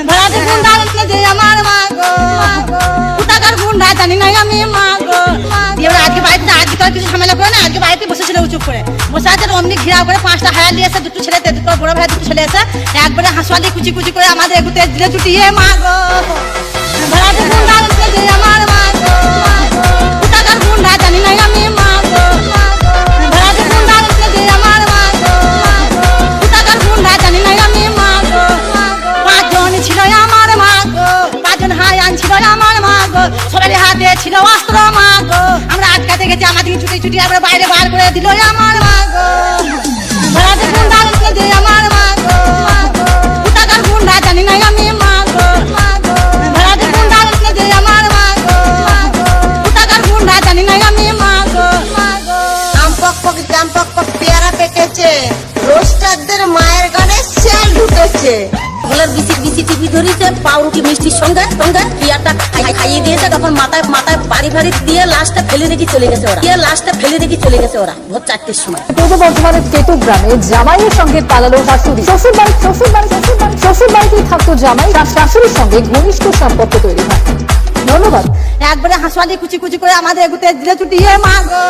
ভাড়াতে গুন্ডা যে আমার মা গো, কোথাকার গুন্ডা জানি না আমি মা গো। এবার আজকে বাড়িতে আজকে তো আর কিছু ঝামেলা করে না, আজকে বাড়িতে বসেছিল চুপ করে বসে আছে। অমনি ঘিরাও করে 5টা হায়ার নিয়ে এসে, দুটো ছেলে, দুটো বড় ভাই, দুটো ছেলে এসে একবারে হাঁসুয়ালি কুচি কুচি করে আমাদের এগুতে দিলে চুটিয়ে মা গো। ভাড়াতে গুন্ডা যে আমার মা গো, কোথাকার গুন্ডা জানি না আমি মা গো। ভাড়াতে গুন্ডা যে আমার মা গো, কোথাকার গুন্ডা জানি না আমি মা গো। 5 জন ছিল আমার মা গো, 5 জন হায়ান ছিল আমার মা গো। সবার হাতে ছিল অস্ত্র মা গো। আমরা আটকাতে গেছি, আমাদেরকে ছুটি ছুটি আমরা বাইরে বার করে দিল আমার মা গো। ভাড়াতে গুন্ডা যে আমার মা গো, কোথাকার গুন্ডা জানি না আমি মা গো। ভাড়াতে গুন্ডা যে আমার মা গো, কোথাকার গুন্ডা জানি না আমি মা গো। আম পক পক জাম পক পক পেয়ারা পেকেছে, রোস্টারদের মায়ের গানে সেল ঢুকেছে। বলার বিসি বিসি টিভি ধরেছে, পাউরুটি মিষ্টির সঙ্গে সঙ্গে পিয়াটা খাইয়ে দিয়েছে। তখন মাথায় মাথায় বাড়ি বাড়ি দিয়ে লাশটা ফেলে রেখে চলে গেছে ওরা, লাশটা ফেলে রেখে চলে গেছে ওরা ভোর 4টের সময়। পূর্ব বর্ধমানের তেতু গ্রামে জামাইয়ের সঙ্গে পালালো শাশুড়ি। শ্বশুর বাড়িতেই থাকতো জামাই, তার শাশুড়ির সঙ্গে ঘনিষ্ঠ সম্পর্ক তৈরি হয়। ধন্যবাদ। একবারে হাঁসুয়ালি কুচি কুচি করে আমাদের এগুতে দিলে চুটিয়ে মা গো।